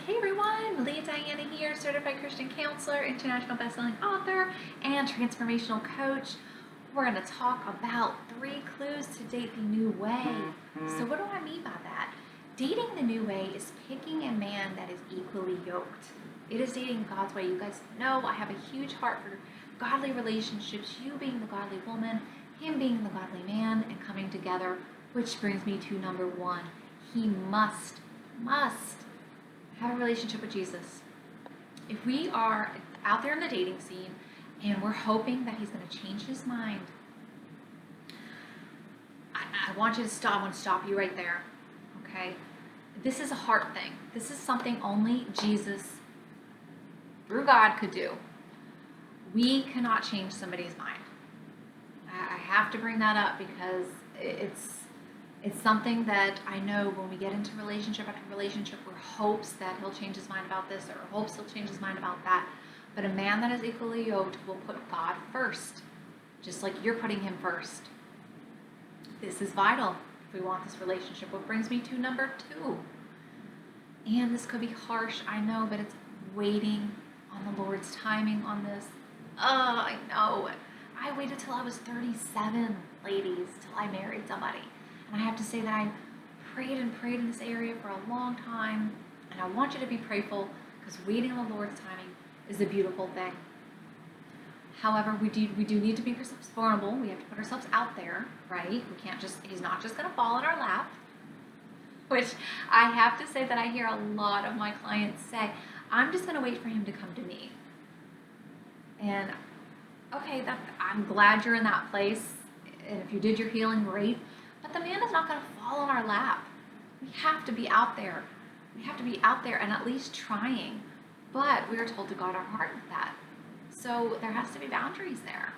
Hey everyone, Melia here, certified Christian counselor, international bestselling author, and transformational coach. We're going to talk about 3 clues to date the new way. So what do I mean by that? Dating the new way is picking a man that is equally yoked. It is dating God's way. You guys know I have a huge heart for godly relationships, you being the godly woman, him being the godly man, and coming together, which brings me to number 1. He must have a relationship with Jesus. If we are out there in the dating scene and we're hoping that he's going to change his mind, I want you to stop. I want to stop you right there. Okay? This is a heart thing. This is something only Jesus, through God, could do. We cannot change somebody's mind. I have to bring that up because it's something that I know when we get into relationship after relationship, we're hopes that he'll change his mind about this or hopes he'll change his mind about that. But a man that is equally yoked will put God first, just like you're putting him first. This is vital if we want this relationship. What brings me to number 2. And this could be harsh, I know, but it's waiting on the Lord's timing on this. I know. I waited till I was 37, ladies, till I married somebody. And I have to say that I prayed in this area for a long time. And I want you to be prayerful because waiting on the Lord's timing is a beautiful thing. However, we do need to be vulnerable. We have to put ourselves out there, right? We can't he's not just going to fall in our lap. Which I have to say that I hear a lot of my clients say, I'm just going to wait for him to come to me. And okay, I'm glad you're in that place. And if you did your healing, great. But the man is not going to fall in our lap. We have to be out there. We have to be out there and at least trying. But we are told to guard our heart with that. So there has to be boundaries there.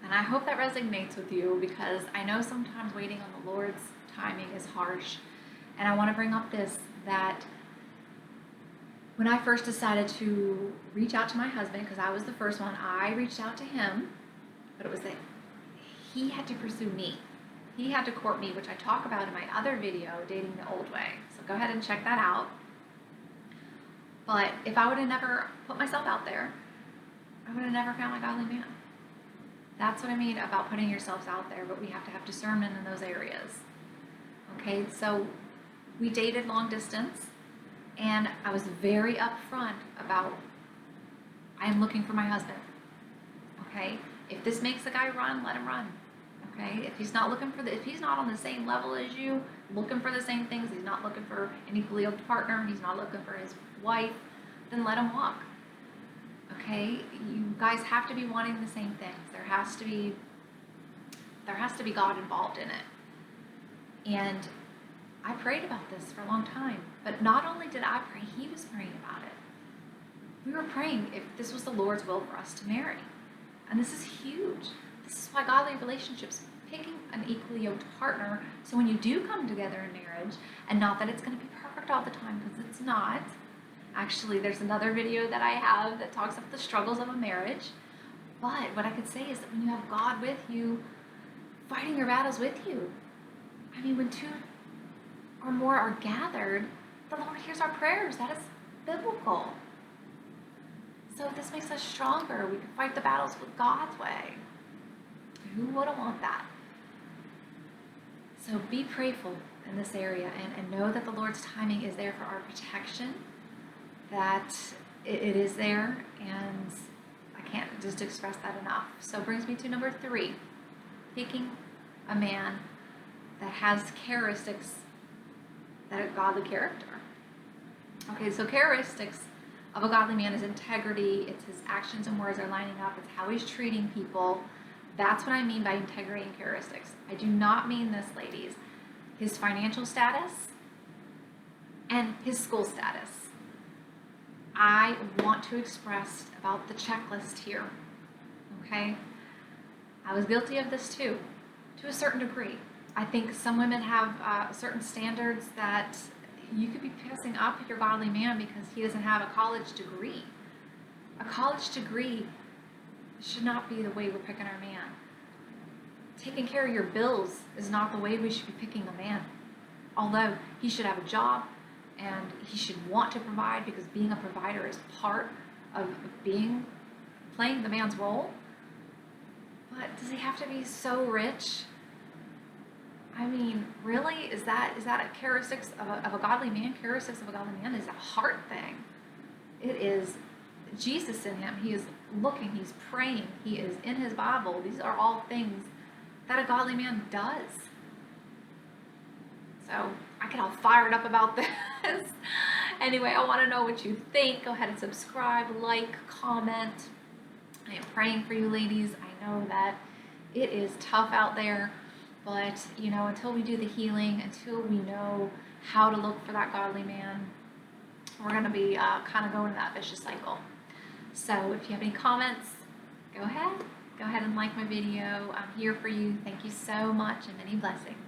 And I hope that resonates with you because I know sometimes waiting on the Lord's timing is harsh. And I want to bring up this, that when I first decided to reach out to my husband, because I was the first one, I reached out to him, but it was that he had to pursue me. He had to court me, which I talk about in my other video, Dating the Old Way. So go ahead and check that out. But if I would have never put myself out there, I would have never found my godly man. That's what I mean about putting yourselves out there, but we have to have discernment in those areas. Okay, so we dated long distance, and I was very upfront about I am looking for my husband. Okay, if this makes a guy run, let him run. Okay, if he's not if he's not on the same level as you, looking for the same things, he's not looking for an equally yoked partner, he's not looking for his wife, then let him walk. Okay, you guys have to be wanting the same things. There has to be God involved in it. And I prayed about this for a long time. But not only did I pray, he was praying about it. We were praying if this was the Lord's will for us to marry. And this is huge. This is why godly relationships, picking an equally yoked partner, so when you do come together in marriage, and not that it's going to be perfect all the time, because it's not. Actually, there's another video that I have that talks about the struggles of a marriage. But what I could say is that when you have God with you, fighting your battles with you, I mean, when 2 or more are gathered, the Lord hears our prayers. That is biblical. So this makes us stronger. We can fight the battles with God's way. Who wouldn't want that? So be prayerful in this area and know that the Lord's timing is there for our protection, that it is there, and I can't just express that enough. So it brings me to number 3, picking a man that has characteristics that are godly character. Okay, so characteristics of a godly man is integrity, it's his actions and words are lining up, it's how he's treating people. That's what I mean by integrity and characteristics. I do not mean this, ladies. His financial status and his school status. I want to express about the checklist here, okay? I was guilty of this too, to a certain degree. I think some women have certain standards that you could be passing up your godly man because he doesn't have a college degree. A college degree should not be the way we're picking our man. Taking care of your bills is not the way we should be picking a man. Although he should have a job, and he should want to provide, because being a provider is part of playing the man's role. But does he have to be so rich? I mean, really, is that a characteristics of a godly man? Characteristics of a godly man is a heart thing. It is Jesus in him. He is looking, he's praying, he is in his Bible. These are all things that a godly man does. So I get all fired up about this. Anyway, I want to know what you think. Go ahead and subscribe, like, comment. I am praying for you, ladies. I know that it is tough out there, but until we do the healing, until we know how to look for that godly man, we're going to be kind of going in that vicious cycle. So if you have any comments, go ahead and like my video. I'm here for you. Thank you so much, and many blessings.